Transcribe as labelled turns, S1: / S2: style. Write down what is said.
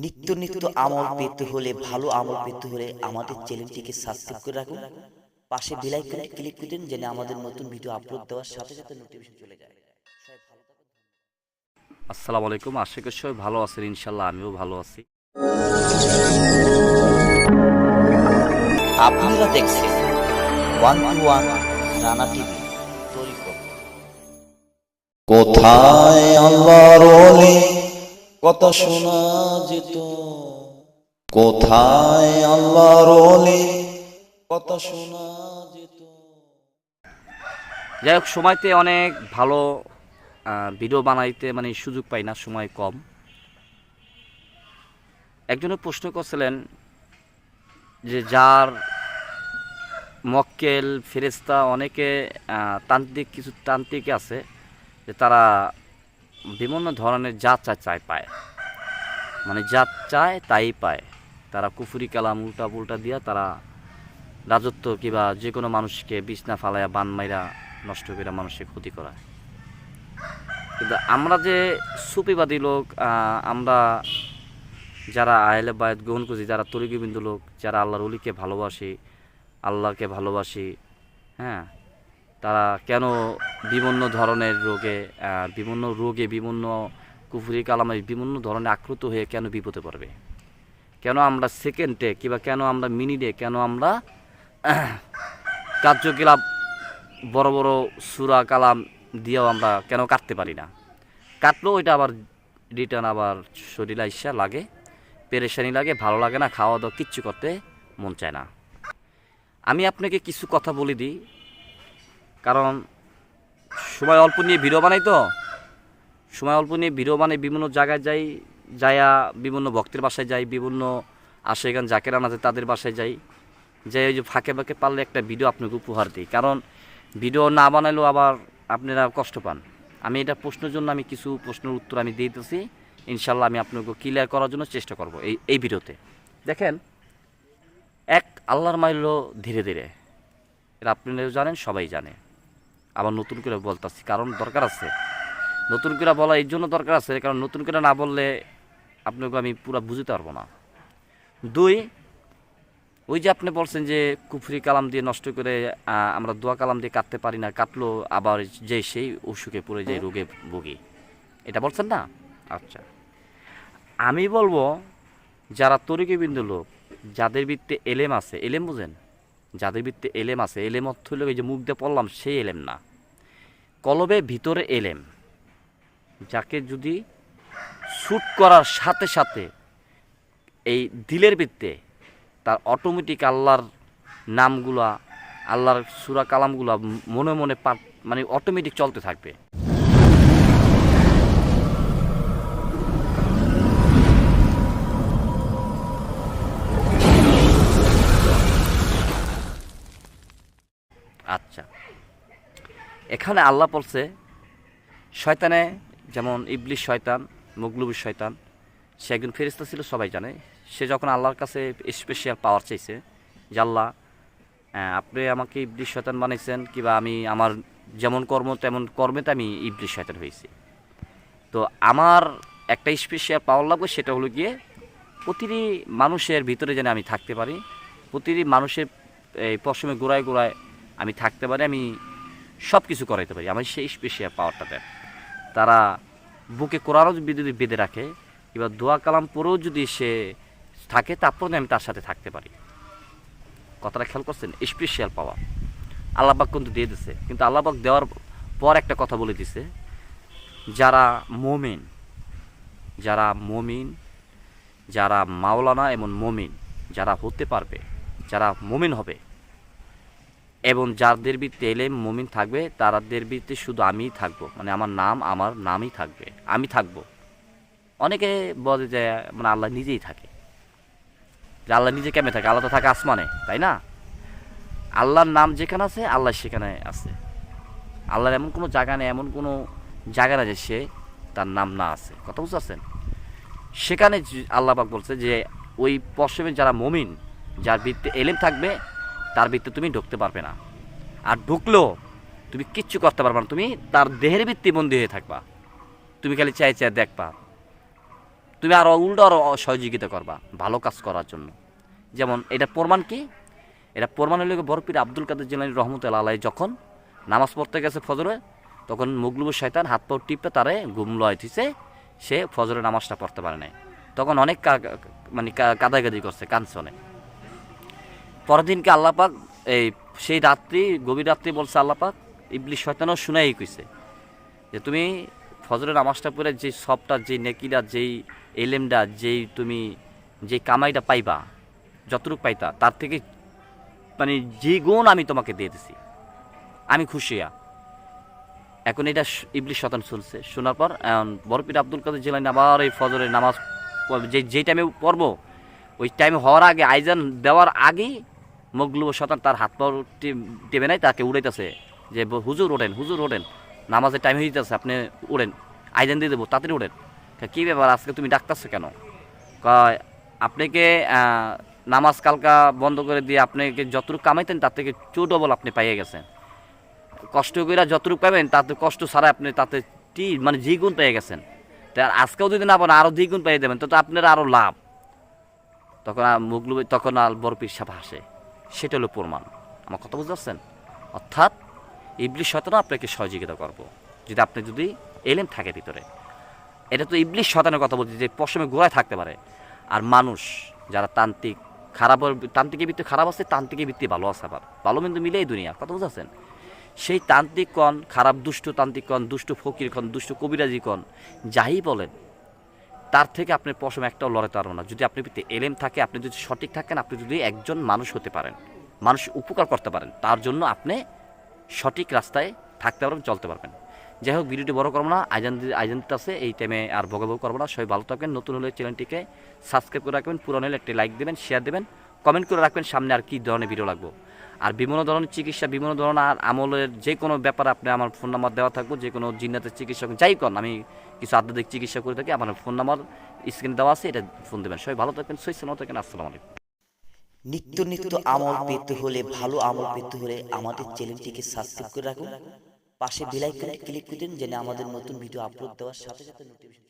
S1: নিত্য নিত্য আমল পেতে হলে, ভালো আমল পেতে হলে আমাদের চ্যানেলটিকে সাবস্ক্রাইব করে রাখুন। পাশে বেল আইকনে ক্লিক করে দিন যেন আমাদের নতুন ভিডিও আপলোড দেওয়ার সাথে সাথে নোটিফিকেশন চলে যায়। সবাই ভালো থাকুন।
S2: আসসালামু আলাইকুম। আশা করি সবাই ভালো আছেন, ইনশাল্লাহ আমিও ভালো আছি।
S1: আপনারা দেখছেন 121 রানা টিভি তরিকত।
S3: কোথায় আল্লাহর ওলি কথা শোনা যেত, কোথায় আল্লাহর ওলি কথা শোনা যেত।
S2: যাই হোক, সময়তে অনেক ভালো ভিডিও বানাইতে সুযোগ পাই না, সময় কম। একজনের প্রশ্ন করছিলেন যে যার মক্কেল ফেরেশতা অনেকে তান্ত্রিক, কিছু তান্ত্রিক আছে যে তারা বিভিন্ন ধরনের যা চায় পায়, যা চায় তাই পায়। তারা কুফুরি কালাম উল্টা পুল্টা দিয়া তারা রাজত্ব কিংবা যে কোনো মানুষকে বিছনা ফালাইয়া বান মাইরা নষ্ট করে মানুষের ক্ষতি করায়। কিন্তু আমরা যে সুফিবাদী লোক, আমরা যারা আহলে বায়াত গ্রহণ করছি, যারা তরিকবিন্দু লোক, যারা আল্লাহর ওলিকে ভালোবাসি, আল্লাহকে ভালোবাসি, হ্যাঁ, তারা কেন বিভিন্ন ধরনের বিভিন্ন কুফরি কালামে বিভিন্ন ধরনের আক্রুত হয়ে কেন বিপদে পড়বে? কেন আমরা সেকেন্ডে কিংবা কেন আমরা মিনিটে, কেন আমরা কার্যকলাপ বড় বড় সূরা কালাম দিয়েও আমরা কেন কাটতে পারি না? কাটলেও ওইটা আবার রিটার্ন আবার শরীরে ইচ্ছা লাগে, পেরেশানি লাগে, ভালো লাগে না, খাওয়া দাওয়া কিচ্ছু করতে মন চায় না। আমি আপনাকে কিছু কথা বলে দিই, কারণ সময় অল্প নিয়ে ভিডিও বানাই, তো সময় অল্প নিয়ে ভিডিও বানাই, বিভিন্ন জায়গায় যাইয়া বিভিন্ন ভক্তের বাসায় যাই, বিভিন্ন আশেখান জাকেরান আছে তাদের বাসায় যাই, ওই যে ফাঁকে ফাঁকে পারলে একটা ভিডিও আপনাকে উপহার দিই। কারণ ভিডিও না বানাইলেও আবার আপনারা কষ্ট পান। আমি এটা প্রশ্নের জন্য আমি কিছু প্রশ্নের উত্তর আমি দিতেছি, ইনশাল্লাহ আমি আপনাকে ক্লিয়ার করার জন্য চেষ্টা করব এই ভিডিওতে। দেখেন, এক আল্লাহর মাইল ধীরে ধীরে, এটা আপনারাও জানেন, সবাই জানে। আবার নতুন করে বলতেছি, কারণ দরকার আছে। নতুন করে বলা এই জন্য দরকার আছে, কারণ নতুন করে না বললে আপনাকে আমি পুরো বুঝতে পারবো না। দুই, ওই যে আপনি বলছেন যে কুফরি কালাম দিয়ে নষ্ট করে আমরা দোয়া কালাম দিয়ে কাটতে পারি না, কাটলো আবার যে সেই অসুখে পড়ে যায়, রোগে ভুগি, এটা বলছেন না? আচ্ছা, আমি বলবো যারা তরিকবিন্দু লোক, যাদের ভিত্তে এলেম আছে, এলেম বুঝেন, যাদের ভিত্তে এলেম আছে, এলেম অর্থ হলো এই যে মুখ দিয়ে পড়লাম সেই এলেম না, কলবে ভিতরে এলেম, যাকে যদি শ্যুট করার সাথে সাথে এই দিলের ভিত্তে তার অটোমেটিক আল্লাহর নামগুলা, আল্লাহর সূরা কালামগুলা মনে মনে অটোমেটিক চলতে থাকবে। আচ্ছা, এখানে আল্লাহ বলছে শয়তানে, যেমন ইবলিস শয়তান, মগলুবি শয়তান, সে একজন ফেরেশতা ছিল, সবাই জানে। সে যখন আল্লাহর কাছে স্পেশাল পাওয়ার চাইছে যে আল্লাহ, আপনি আমাকে ইবলিস শয়তান বানাইছেন, কিংবা আমি আমার যেমন কর্ম তেমন কর্মেতে আমি ইবলিস শয়তান হয়েছি, তো আমার একটা স্পেশাল পাওয়ার লাগবে, সেটা হলো গিয়ে প্রতিটি মানুষের ভিতরে যেন আমি থাকতে পারি, প্রতিটি মানুষের এই পশমে গোড়ায় গোড়ায় আমি থাকতে পারি, আমি সব কিছু করাইতে পারি, আমার সেই স্পেশাল পাওয়ারটা দেয়। তারা বুকে কোরআনও যদি বেঁধে রাখে, কিংবা দোয়া কালাম পরেও যদি সে থাকে, তারপরে আমি তার সাথে থাকতে পারি। কথাটা খেয়াল করছেন? স্পেশাল পাওয়ার আল্লাহবাক কিন্তু দিয়ে দিছে, কিন্তু আল্লাহবাক দেওয়ার পর একটা কথা বলে দিছে, যারা মুমিন, যারা মাওলানা এবং মুমিন যারা হতে পারবে, যারা মুমিন হবে, এবং যাদের ভিত্তি এলেম মুমিন থাকবে, তাদের ভিত্তি শুধু আমিই থাকবো, আমার নামই থাকবে, আমি থাকবো। অনেকে বলে যে আল্লাহ নিজেই থাকে, যে আল্লাহ নিজে কেমনে থাকে? আল্লাহ তো থাকে আসমানে, তাই না? আল্লাহর নাম যেখানে আছে আল্লাহ সেখানে আছে। আল্লাহর এমন কোনো জায়গা নেই, এমন কোনো জায়গা না যে সে তার নাম না আছে। কথা বুঝতে পারছেন? সেখানে আল্লাহ পাক বলছে যে ওই পশ্চিমে যারা মুমিন, যার ভিত্তি এলেম থাকবে, তার ভিত্তি তুমি ঢুকতে পারবে না, আর ঢুকলেও তুমি কিচ্ছু করতে পারবে না, তুমি তার দেহের ভিত্তি বন্দী হয়ে থাকবা, তুমি খালি চাই দেখবা, তুমি আরও উল্টো আরও সহযোগিতা করবা ভালো কাজ করার জন্য। যেমন এটা প্রমাণ কি? এটা প্রমাণ হলো বরপীর আব্দুল কাদের জিলানী রহমতুল্লাহ আলাইহি যখন নামাজ পড়তে গেছে ফজরে, তখন মুগলুবুর শয়তান হাত পা টিপে তারে ঘুম লয় দিছে, সে ফজরের নামাজটা পড়তে পারে নাই। তখন অনেক মানে কাদাকাদি করছে, কাঁদছে অনেক। পরের দিনকে আল্লাপাক এই সেই রাত্রি গভীর রাত্রি বলছে আল্লাপাক, ইবলিস শয়তানও শুনাই কইছে যে তুমি ফজরের নামাজটা পড়ে যে সবটা, যে নেকিরা, যেই এলেমটা, যেই তুমি যে কামাইটা পাইবা, যতটুকু পাইতা তার থেকে মানে যে গুণ আমি তোমাকে দিয়ে দিছি, আমি খুশিয়া। এখন এটা ইবলিস শয়তান শুনছে, শোনার পর বরপীর আব্দুল কাদের জিলানী আবার এই ফজরের নামাজ যেই টাইমে পড়বো, ওই টাইমে হওয়ার আগে, আইজান দেওয়ার আগেই মগলুব শয়তান তার হাত পা টেবে নাই, তাকে উড়াইতেছে যে হুজুর ওঠেন, হুজুর ওঠেন, নামাজের টাইম হয়ে যেতেছে, আপনি উড়েন, আইজান দিয়ে দেবো, তাড়াতাড়ি ওঠেন। কী ব্যাপার, আজকে তুমি ডাকতেছো কেন? কয় আপনাকে নামাজ কালকা বন্ধ করে দিয়ে আপনাকে যতটুকু কামাইতেন তার থেকে ডবল আপনি পাইয়ে গেছেন, কষ্ট করে যতটুকু পাবেন তাতে কষ্ট ছাড়া আপনি তাতে মানে দ্বিগুণ পেয়ে গেছেন। তো আর আজকেও যদি না পান আরও দ্বিগুণ পেয়ে দেবেন, তো আপনার আরও লাভ। তখন মুগলু, তখন আল বরপীর সাহেব হাসে। সেটা হলো প্রমাণ। আমার কথা বুঝতে পারছেন? অর্থাৎ ইবলিস শয়তানও আপনাকে সহযোগিতা করবো যদি আপনি যদি এলেম থাকে ভিতরে। এটা তো ইবলিস শয়তানের কথা বলছি যে পশমে গোড়ায় থাকতে পারে। আর মানুষ যারা তান্ত্রিক, তান্ত্রিকের ভিত্তি খারাপ আছে, তান্ত্রিকের ভিত্তি ভালো আছে, আবার ভালো কিন্তু মিলেই দুনিয়া, কথা বুঝাচ্ছেন? সেই তান্ত্রিক কন, খারাপ দুষ্ট তান্ত্রিক কন, দুষ্ট ফকির কন, দুষ্ট কবিরাজি কন, যাই বলেন, তার থেকে আপনার পশম একটাও লড়াইতে পারবো না। যদি আপনার ভিতরে এলেম থাকে, আপনি যদি সঠিক থাকেন, আপনি যদি একজন মানুষ হতে পারেন, মানুষ উপকার করতে পারেন, তার জন্য আপনি সঠিক রাস্তায় থাকতে পারবেন, চলতে পারবেন। যাই হোক, ভিডিওটি বড় করবো না, আইজান আছে এই টাইমে আর বকাবক করবো না। সবাই ভালো থাকবেন। নতুন হলে চ্যানেলটিকে সাবস্ক্রাইব করে রাখবেন, পুরানো হলে একটি লাইক দেবেন, শেয়ার দেবেন, কমেন্ট করে রাখবেন সামনে আর কী ধরনের ভিডিও লাগবে। আর বিভিন্ন ধরনের চিকিৎসা, বিভিন্ন ধরনের আর আমলের যে কোনো ব্যাপারে আপনি আমার ফোন নাম্বার দেওয়া থাকবো, যে কোনো জিন্নাতের চিকিৎসা যাই করেন, আমি কিছু আধ্যাত্মিক চিকিৎসা করে থাকি, আমার ফোন নাম্বার স্ক্রিনে দেওয়া আছে, এটা ফোন দেবেন। সবাই ভালো থাকবেন, সুস্থ থাকেন। আসসালামু আলাইকুম।
S1: নিত্য নিত্য আমল পেতে হলে, ভালো আমল পেতে হলে আমাদের চ্যানেলটিকে সাবস্ক্রাইব করে রাখুন, পাশে বেল আইকনে ক্লিক করে দিন যেন আমাদের নতুন ভিডিও আপলোড দেওয়ার সাথে সাথে নোটিফিকেশন